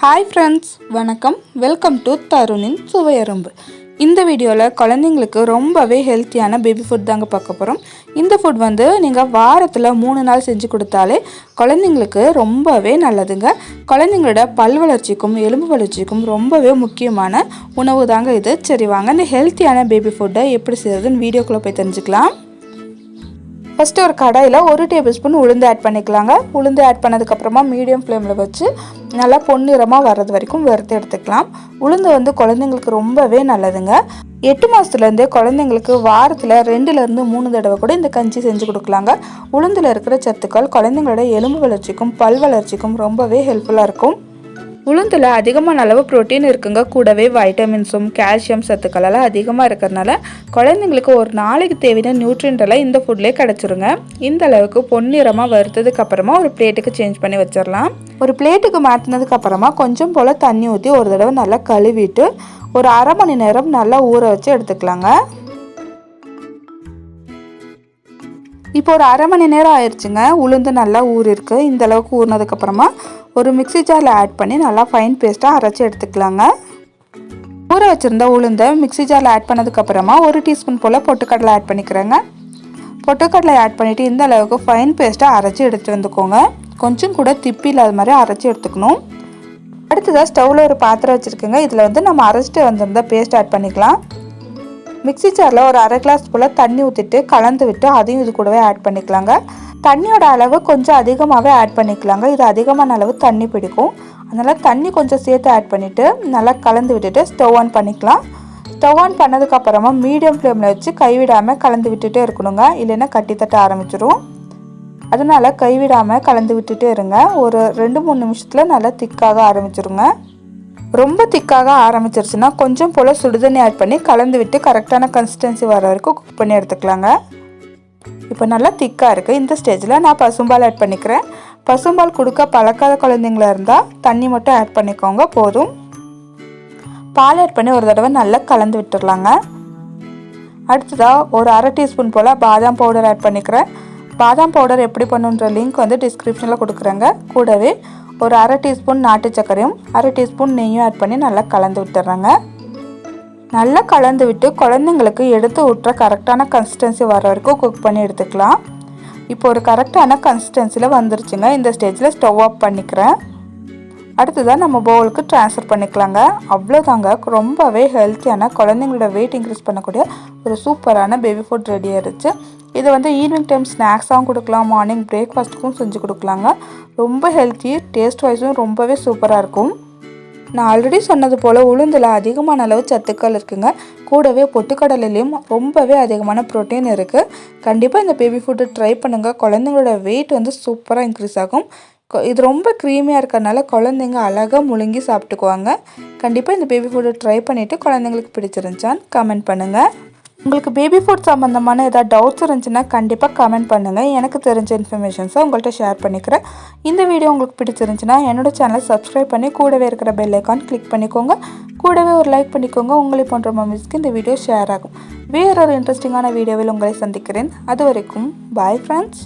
Hi friends, வணக்கம். Welcome to தருணின் சுவை அரும்பு. இந்த வீடியோவில் குழந்தைங்களுக்கு ரொம்பவே ஹெல்த்தியான பேபி ஃபுட் தாங்க பார்க்க போகிறோம். இந்த ஃபுட் நீங்கள் வாரத்தில் 3 நாள் செஞ்சு கொடுத்தாலே குழந்தைங்களுக்கு ரொம்பவே நல்லதுங்க. குழந்தைங்களோட பல் வளர்ச்சிக்கும் எலும்பு வளர்ச்சிக்கும் ரொம்பவே முக்கியமான உணவு தாங்க இது. சரி வாங்க இந்த ஹெல்த்தியான பேபி ஃபுட்டை எப்படி செய்யறதுன்னு வீடியோக்குள்ளே போய் தெரிஞ்சுக்கலாம். ஃபஸ்ட்டு ஒரு கடாயில் 1 டேபிள் ஸ்பூன் உளுந்து ஆட் பண்ணிக்கலாங்க. உளுந்து ஆட் பண்ணதுக்கப்புறமா மீடியம் ஃப்ளேமில் வச்சு நல்லா பொன்னிறமாக வர்றது வரைக்கும் வறுத்து எடுத்துக்கலாம். உளுந்து குழந்தைங்களுக்கு ரொம்பவே நல்லதுங்க. 8 மாதத்துலேருந்தே குழந்தைங்களுக்கு வாரத்தில் 2லேருந்து 3 தடவை கூட இந்த கஞ்சி செஞ்சு கொடுக்கலாங்க. உளுந்தில் இருக்கிற சத்துக்கள் குழந்தைங்களோட எலும்பு வளர்ச்சிக்கும் பல் வளர்ச்சிக்கும் ரொம்பவே ஹெல்ப்ஃபுல்லாக இருக்கும். உளுந்தில் அதிகமான அளவு ப்ரோட்டீன் இருக்குங்க. கூடவே வைட்டமின்ஸும் கால்சியம் சத்துக்கள் எல்லாம் அதிகமாக இருக்கிறதுனால குழந்தைங்களுக்கு ஒரு நாளைக்கு தேவையான நியூட்ரியன்ட் எல்லாம் இந்த ஃபுட்லேயே கிடச்சிருங்க. இந்த அளவுக்கு பொன்னிறமாக வறுத்ததுக்கு அப்புறமா ஒரு பிளேட்டுக்கு சேஞ்ச் பண்ணி வச்சிடலாம். ஒரு பிளேட்டுக்கு மாற்றினதுக்கு அப்புறமா கொஞ்சம் போல் தண்ணி ஊற்றி ஒரு தடவை நல்லா கழுவிட்டு ஒரு அரை மணி நேரம் நல்லா ஊற வச்சு எடுத்துக்கலாங்க. இப்போ ஒரு அரை மணி நேரம் ஆயிடுச்சுங்க. உளுந்து நல்லா ஊறிருக்கு. இந்த அளவுக்கு ஊறினதுக்கப்புறமா ஒரு மிக்ஸி ஜாரில் ஆட் பண்ணி நல்லா ஃபைன் பேஸ்ட்டாக அரைச்சி எடுத்துக்கலாங்க. ஊற வச்சுருந்த உளுந்தை மிக்ஸி ஜாரில் ஆட் பண்ணதுக்கப்புறமா 1 டீஸ்பூன் போல் பொட்டுக்கடலை ஆட் பண்ணிக்கிறேங்க. பொட்டுக்கடலை ஆட் பண்ணிவிட்டு இந்த அளவுக்கு ஃபைன் பேஸ்ட்டாக அரைச்சி எடுத்து வந்துக்கோங்க. கொஞ்சம் கூட திப்பி இல்லாத மாதிரி அரைச்சி எடுத்துக்கணும். அடுத்ததாக ஸ்டவ்வில் ஒரு பாத்திரம் வச்சுருக்கேங்க. இதில் நம்ம அரைச்சிட்டு வந்திருந்த பேஸ்ட் ஆட் பண்ணிக்கலாம். மிக்ஸி ஜாரில் ஒரு அரை கிளாஸ் போல் தண்ணி ஊற்றிட்டு கலந்து விட்டு அதையும் இது கூடவே ஆட் பண்ணிக்கலாங்க. தண்ணியோட அளவு கொஞ்சம் அதிகமாகவே ஆட் பண்ணிக்கலாங்க. இது அதிகமான அளவு தண்ணி பிடிக்கும். அதனால் தண்ணி கொஞ்சம் சேர்த்து ஆட் பண்ணிவிட்டு நல்லா கலந்து விட்டுட்டு ஸ்டவ் ஆன் பண்ணிக்கலாம். ஸ்டவ் ஆன் பண்ணதுக்கப்புறமா மீடியம் ஃப்ளேமில் வச்சு கைவிடாமல் கலந்து விட்டுட்டே இருக்கணுங்க. இல்லைன்னா கட்டி தட்ட ஆரம்பிச்சிடும். அதனால் கைவிடாமல் கலந்து விட்டுட்டே இருங்க. ஒரு 2-3 நிமிஷத்தில் நல்லா திக்காக ஆரம்பிச்சிருங்க. ரொம்ப திக்காக ஆரம்பிச்சிருச்சுன்னா கொஞ்சம் போல் சுடுதண்ணி ஆட் பண்ணி கலந்து விட்டு கரெக்டான கன்சிஸ்டன்சி வர வரைக்கும் குக் பண்ணி எடுத்துக்கலாங்க. இப்போ நல்லா திக்காக இருக்குது. இந்த ஸ்டேஜில் நான் பசும்பால் ஆட் பண்ணிக்கிறேன். பசும்பால் கொடுக்க பழக்காத குழந்தைங்களா இருந்தால் தண்ணி மட்டும் ஆட் பண்ணிக்கோங்க போதும். பால் ஆட் பண்ணி ஒரு தடவை நல்லா கலந்து விட்டுடலாங்க. அடுத்ததாக ஒரு அரை டீஸ்பூன் போல் பாதாம் பவுடர் ஆட் பண்ணிக்கிறேன். பாதாம் பவுடர் எப்படி பண்ணுன்ற லிங்க் டிஸ்கிரிப்ஷனில் கொடுக்குறேங்க. கூடவே ஒரு அரை டீஸ்பூன் நாட்டு சர்க்கரையும் அரை டீஸ்பூன் நெய்யும் ஆட் பண்ணி நல்லா கலந்து விட்டுறேங்க. நல்லா கலந்து விட்டு குழந்தைங்களுக்கு எடுத்து விட்டுற கரெக்டான கன்சிஸ்டன்சி வர வரைக்கும் குக் பண்ணி எடுத்துக்கலாம். இப்போ ஒரு கரெக்டான கன்சிஸ்டன்சியில் வந்துருச்சுங்க. இந்த ஸ்டேஜில் ஸ்டவ் ஆஃப் பண்ணிக்கிறேன். அடுத்ததான் நம்ம பவுலுக்கு ட்ரான்ஸ்ஃபர் பண்ணிக்கலாங்க. அவ்வளோதாங்க, ரொம்பவே ஹெல்த்தியான குழந்தைங்களோட வெயிட் இன்க்ரீஸ் பண்ணக்கூடிய ஒரு சூப்பரான பேபி ஃபுட் ரெடி ஆகிடுச்சு. இது ஈவினிங் டைம் ஸ்நாக்ஸாகவும் கொடுக்கலாம், மார்னிங் பிரேக்ஃபாஸ்ட்டுக்கும் செஞ்சு கொடுக்கலாங்க. ரொம்ப ஹெல்த்தி, டேஸ்ட் வைஸும் ரொம்பவே சூப்பராக இருக்கும். நான் ஆல்ரெடி சொன்னது போல் உளுந்தில் அதிகமான அளவு சத்துக்கள் இருக்குங்க. கூடவே பொட்டுக்கடலையிலையும் ரொம்பவே அதிகமான ப்ரோட்டீன் இருக்குது. கண்டிப்பாக இந்த பேபி ஃபுட்டு ட்ரை பண்ணுங்கள். குழந்தைங்களோட வெயிட் சூப்பராக இன்க்ரீஸ் ஆகும். இது ரொம்ப க்ரீமியாக இருக்கிறதுனால குழந்தைங்க அழகாக முழுங்கி சாப்பிட்டுக்குவாங்க. கண்டிப்பாக இந்த பேபி ஃபுட்டை ட்ரை பண்ணிவிட்டு குழந்தைங்களுக்கு பிடிச்சிருந்துச்சான்னு கமெண்ட் பண்ணுங்கள். உங்களுக்கு பேபி ஃபுட் சம்மந்தமான ஏதாவது டவுட்ஸ் இருந்துச்சுன்னா கண்டிப்பாக கமெண்ட் பண்ணுங்கள். எனக்கு தெரிஞ்ச இன்ஃபர்மேஷன்ஸை உங்கள்கிட்ட ஷேர் பண்ணிக்கிறேன். இந்த வீடியோ உங்களுக்கு பிடிச்சிருந்துச்சுன்னா என்னோட சேனலை சப்ஸ்கிரைப் பண்ணி கூடவே இருக்கிற பெல் ஐக்கான் கிளிக் பண்ணிக்கோங்க. கூடவே ஒரு லைக் பண்ணிக்கோங்க. உங்களை போன்ற மம்மிஸ்க்கு இந்த வீடியோ ஷேர் ஆகும். வேறொரு இன்ட்ரெஸ்டிங்கான வீடியோவில் உங்களை சந்திக்கிறேன். அது வரைக்கும் பாய் ஃப்ரெண்ட்ஸ்.